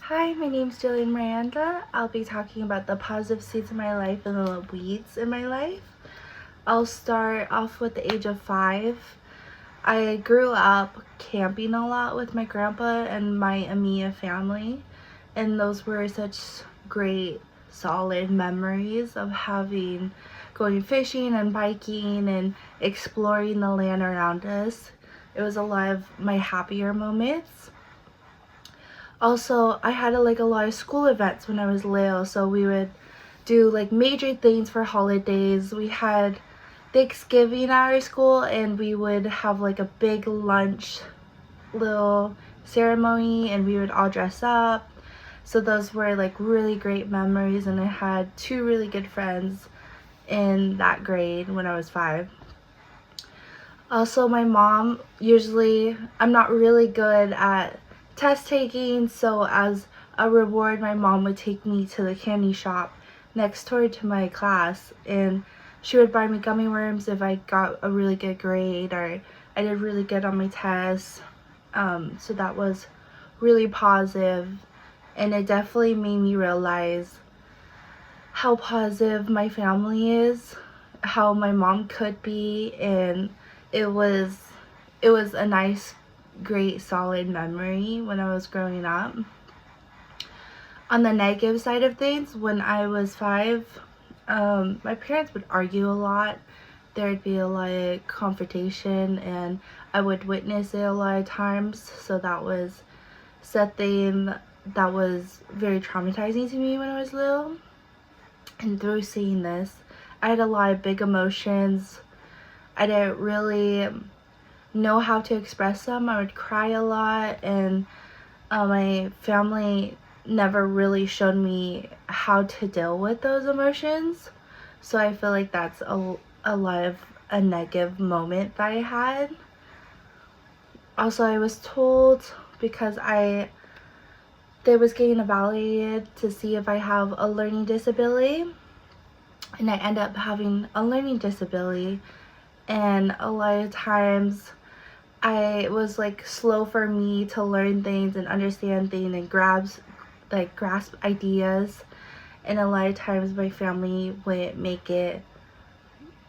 Hi, my name's Jillian Miranda. I'll be talking about the positive seeds in my life and the weeds in my life. I'll start off with the age of 5. I grew up camping a lot with my grandpa and my immediate family, and those were such great, solid memories of going fishing and biking and exploring the land around us. It was a lot of my happier moments. Also, I had a lot of school events when I was little, so we would do major things for holidays. We had Thanksgiving at our school, and we would have a big lunch little ceremony, and we would all dress up. So those were really great memories, and I had 2 really good friends in that grade when I was 5. Also, my mom, usually I'm not really good at test taking, so as a reward my mom would take me to the candy shop next door to my class, and she would buy me gummy worms if I got a really good grade or I did really good on my tests. So that was really positive, and it definitely made me realize how positive my family is, how my mom could be, and it was a nice, great, solid memory when I was growing up. On the negative side of things, when I was 5, my parents would argue a lot. There would be a lot of confrontation, and I would witness it a lot of times, so that was something that was very traumatizing to me when I was little. And through seeing this, I had a lot of big emotions. I didn't really know how to express them. I would cry a lot, and my family never really showed me how to deal with those emotions. So I feel like that's a lot of a negative moment that I had. Also, I was told, because they was getting evaluated to see if I have a learning disability, and I end up having a learning disability, and a lot of times it was slow for me to learn things and understand things and grasp ideas, and a lot of times my family would make it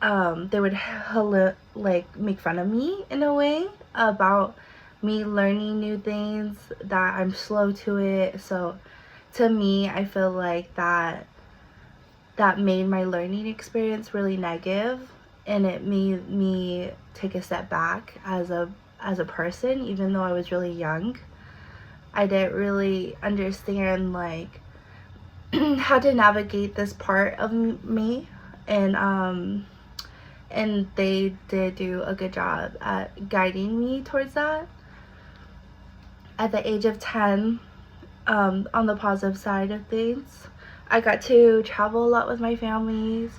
they would make fun of me in a way about me learning new things, that I'm slow to it. So to me, I feel like that made my learning experience really negative, and it made me take a step back as a person, even though I was really young. I didn't really understand how to navigate this part of me, and they did do a good job at guiding me towards that. At the age of 10, on the positive side of things, I got to travel a lot with my families.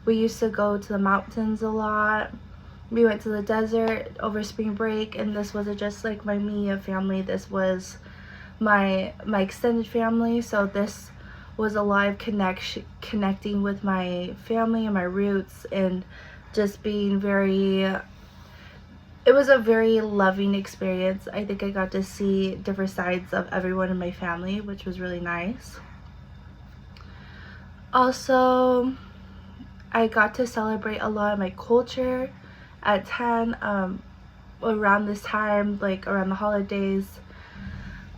We used to go to the mountains a lot. We went to the desert over spring break, and this wasn't just my immediate family. This was my extended family. So this was a lot of connecting with my family and my roots, and just being it was a very loving experience. I think I got to see different sides of everyone in my family, which was really nice. Also, I got to celebrate a lot of my culture at 10. Around this time, around the holidays,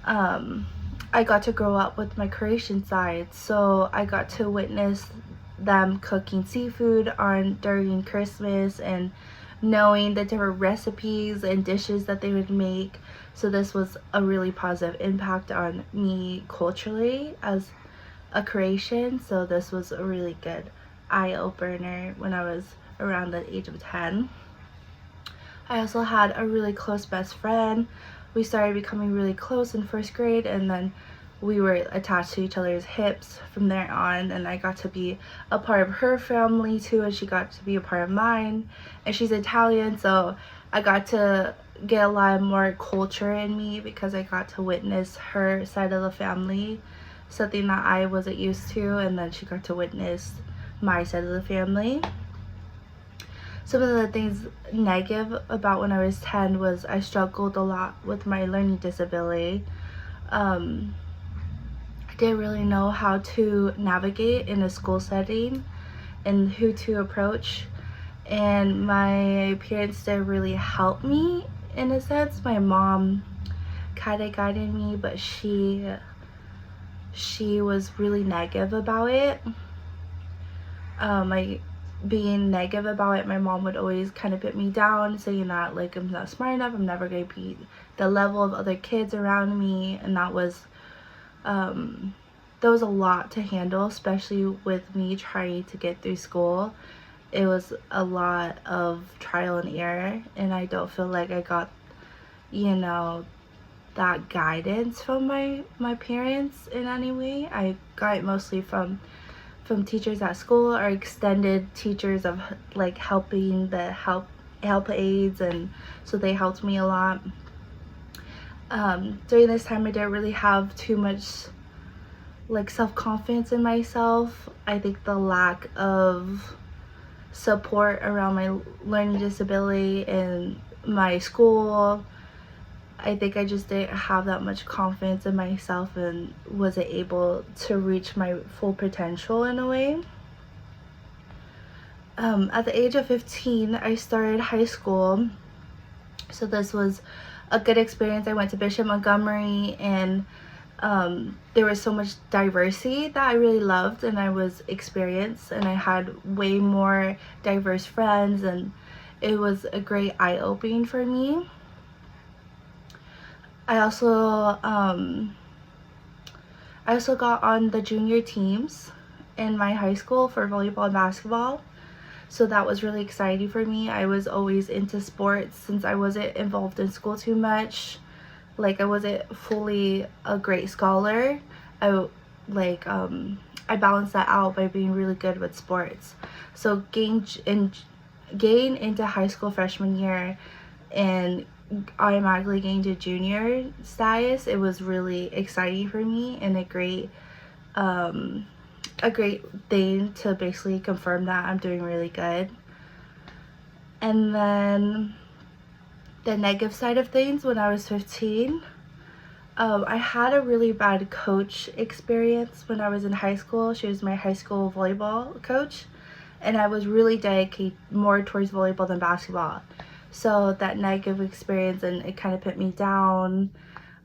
I got to grow up with my Croatian side, so I got to witness them cooking seafood during Christmas, and knowing the different recipes and dishes that they would make. So this was a really positive impact on me culturally as a Croatian. So this was a really good eye-opener when I was around the age of 10. I also had a really close best friend. We started becoming really close in first grade, and then we were attached to each other's hips from there on, and I got to be a part of her family too, and she got to be a part of mine. And she's Italian, so I got to get a lot more culture in me because I got to witness her side of the family, something that I wasn't used to, and then she got to witness my side of the family. Some of the things negative about when I was 10 was I struggled a lot with my learning disability. didn't really know how to navigate in a school setting and who to approach. And my parents didn't really help me in a sense. My mom kind of guided me, but she was really negative about it. Like being negative about it, my mom would always kind of put me down, saying that like I'm not smart enough, I'm never gonna be the level of other kids around me, and that was a lot to handle, especially with me trying to get through school. It was a lot of trial and error, and I don't feel like I got, you know, that guidance from my parents in any way. I got it mostly from teachers at school or extended teachers of like helping the help aides, and so they helped me a lot. During this time I didn't really have too much like self-confidence in myself. I think the lack of support around my learning disability and my school, I think I just didn't have that much confidence in myself and wasn't able to reach my full potential in a way. At the age of 15, I started high school. So this was a good experience. I went to Bishop Montgomery, and there was so much diversity that I really loved, and I was experienced, and I had way more diverse friends, and it was a great eye-opening for me. I also got on the junior teams in my high school for volleyball and basketball, so that was really exciting for me. I was always into sports since I wasn't involved in school too much. Like I wasn't fully a great scholar. I balanced that out by being really good with sports. So gain into high school freshman year and automatically gained a junior status, it was really exciting for me and a great thing to basically confirm that I'm doing really good. And then the negative side of things, when I was 15, I had a really bad coach experience when I was in high school. She was my high school volleyball coach, and I was really dedicated more towards volleyball than basketball. So that negative experience, and it kind of put me down.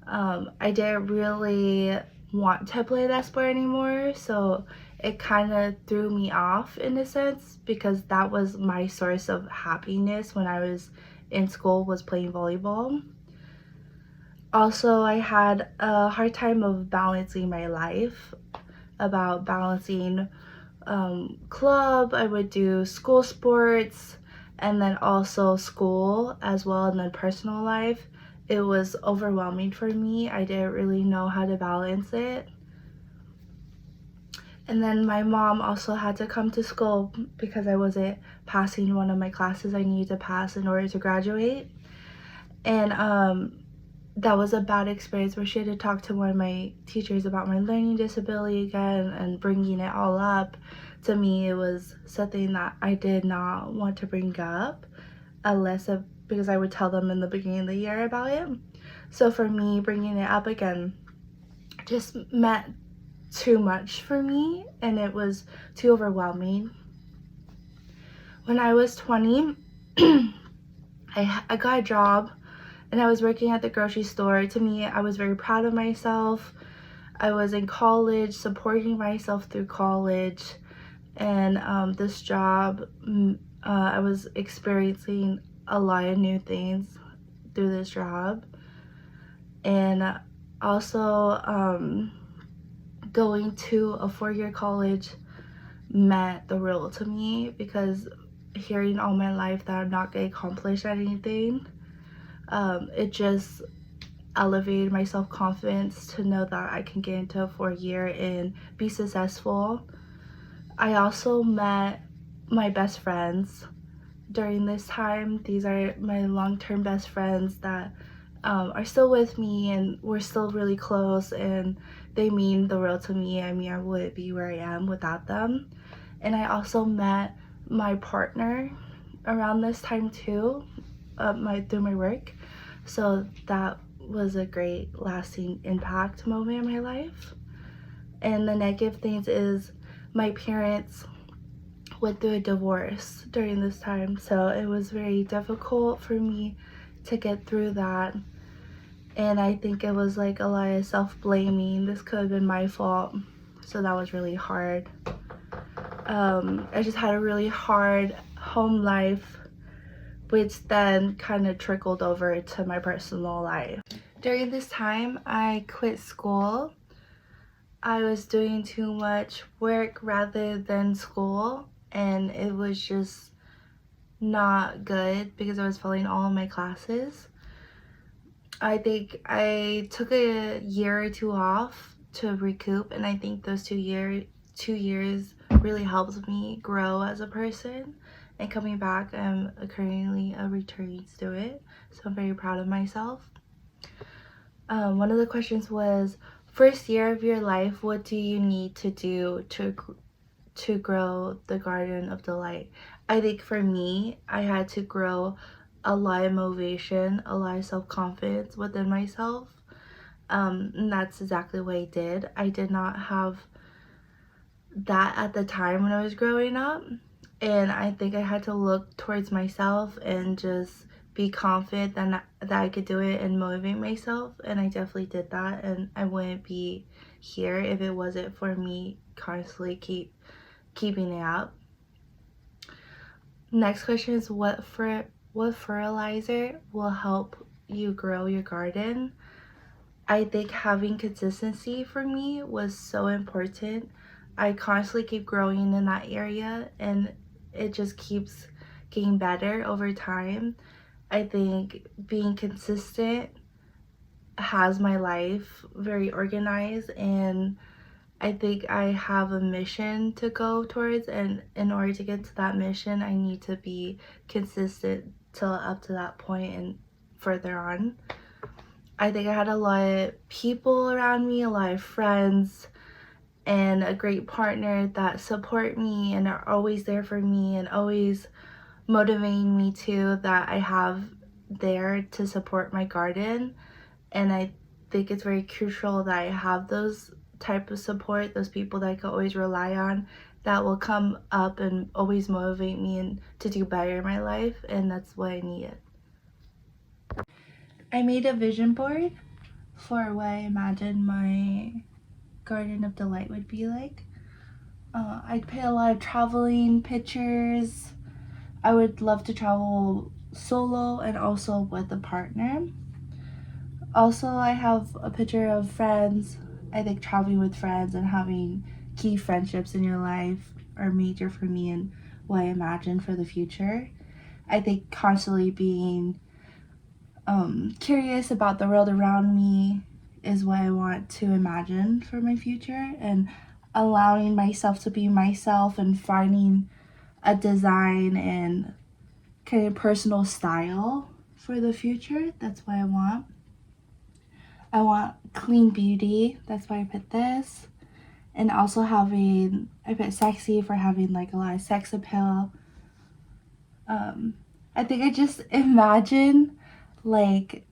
I didn't really want to play that sport anymore, so it kind of threw me off in a sense, because that was my source of happiness when I was in school, was playing volleyball. Also, I had a hard time of balancing my life, about balancing club. I would do school sports and then also school as well, and then personal life. It was overwhelming for me. I didn't really know how to balance it. And then my mom also had to come to school because I wasn't passing one of my classes I needed to pass in order to graduate. And that was a bad experience where she had to talk to one of my teachers about my learning disability again and bringing it all up. To me, it was something that I did not want to bring up because I would tell them in the beginning of the year about it. So for me, bringing it up again just meant too much for me, and it was too overwhelming. When I was 20, I got a job, and I was working at the grocery store. To me, I was very proud of myself. I was in college, supporting myself through college, and this job, I was experiencing a lot of new things through this job. And also going to a 4-year college meant the world to me, because hearing all my life that I'm not going to accomplish anything, it just elevated my self-confidence to know that I can get into a 4-year and be successful. I also met my best friends during this time. These are my long-term best friends that are still with me, and we're still really close, and they mean the world to me. I mean, I wouldn't be where I am without them. And I also met my partner around this time too, through my work. So that was a great lasting impact moment in my life. And the negative things is my parents went through a divorce during this time, so it was very difficult for me to get through that. And I think it was like a lot of self-blaming. This could have been my fault, so that was really hard. I just had a really hard home life, which then kind of trickled over to my personal life. During this time, I quit school. I was doing too much work rather than school, and it was just not good because I was failing all of my classes. I think I took a year or two off to recoup, and I think those 2 years really helped me grow as a person. And coming back, I'm currently a returning student, so I'm very proud of myself. One of the questions was, first year of your life, what do you need to do to grow the Garden of Delight? I think for me, I had to grow a lot of motivation, a lot of self-confidence within myself. And that's exactly what I did. I did not have that at the time when I was growing up, and I think I had to look towards myself and just be confident that I could do it and motivate myself, and I definitely did that, and I wouldn't be here if it wasn't for me constantly keeping it up. Next question is, what fertilizer will help you grow your garden? I think having consistency for me was so important. I constantly keep growing in that area, and it just keeps getting better over time. I think being consistent has my life very organized, and I think I have a mission to go towards, and in order to get to that mission, I need to be consistent till up to that point and further on. I think I had a lot of people around me, a lot of friends, and a great partner that support me and are always there for me and always motivating me too, that I have there to support my garden. And I think it's very crucial that I have those type of support, those people that I can always rely on, that will come up and always motivate me and to do better in my life, and that's what I needed. I made a vision board for what I imagined my Garden of Delight would be like. I'd put a lot of traveling pictures. I would love to travel solo and also with a partner. Also, I have a picture of friends. I think traveling with friends and having key friendships in your life are major for me and what I imagine for the future. I think constantly being curious about the world around me is what I want to imagine for my future, and allowing myself to be myself and finding a design and kind of personal style for the future. That's what I want. I want clean beauty. That's why I put this. And also I put sexy for having like a lot of sex appeal. I think I just imagine like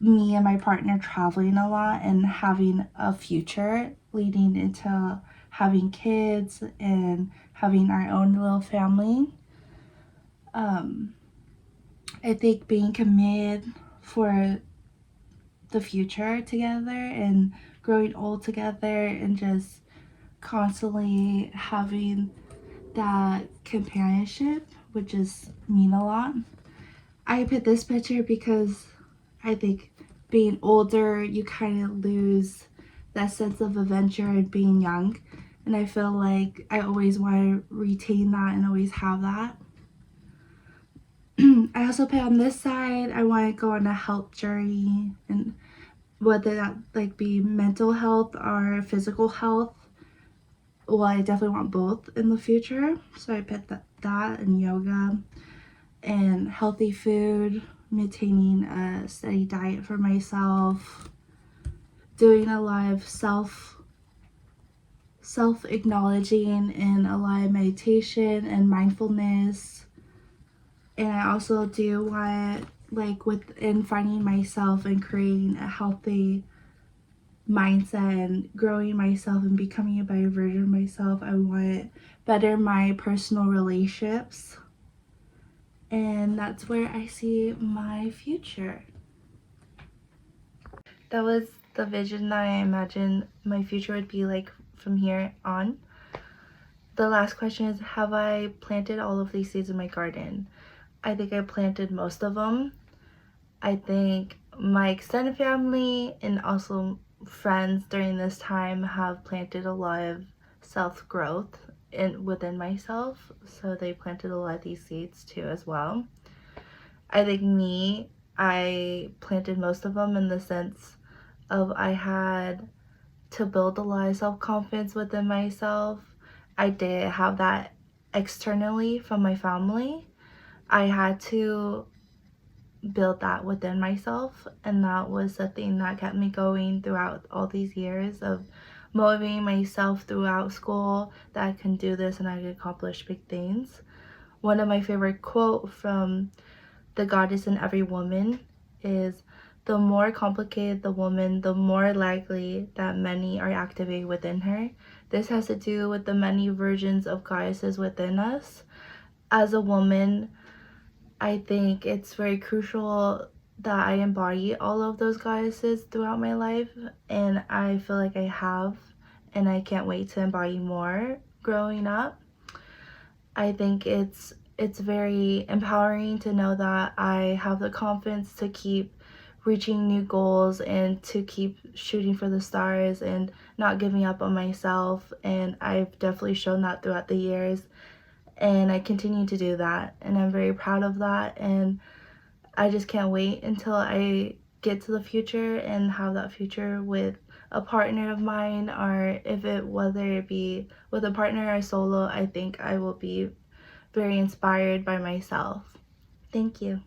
me and my partner traveling a lot and having a future leading into having kids and having our own little family. I think being committed for the future together and growing old together and just constantly having that companionship would just mean a lot. I put this picture because I think being older, you kind of lose that sense of adventure and being young. And I feel like I always want to retain that and always have that. I also put on this side, I want to go on a health journey, and whether that like be mental health or physical health. Well, I definitely want both in the future. So I put that and yoga and healthy food, maintaining a steady diet for myself, doing a lot of self-acknowledging and a lot of meditation and mindfulness. And I also do want, like, within finding myself and creating a healthy mindset and growing myself and becoming a better version of myself. I want better my personal relationships, and that's where I see my future. That was the vision that I imagined my future would be like from here on. The last question is, have I planted all of these seeds in my garden? I think I planted most of them. I think my extended family and also friends during this time have planted a lot of self-growth within myself, so they planted a lot of these seeds too as well. I think I planted most of them in the sense of I had to build a lot of self-confidence within myself. I did have that externally from my family. I had to build that within myself, and that was the thing that kept me going throughout all these years of motivating myself throughout school that I can do this and I can accomplish big things. One of my favorite quote from The Goddess in Every Woman is, the more complicated the woman, the more likely that many are activated within her. This has to do with the many versions of goddesses within us. As a woman, I think it's very crucial that I embody all of those goddesses throughout my life, and I feel like I have, and I can't wait to embody more growing up. I think it's very empowering to know that I have the confidence to keep reaching new goals and to keep shooting for the stars and not giving up on myself, and I've definitely shown that throughout the years, and I continue to do that, and I'm very proud of that, and I just can't wait until I get to the future and have that future with a partner of mine, or whether it be with a partner or solo. I think I will be very inspired by myself. Thank you.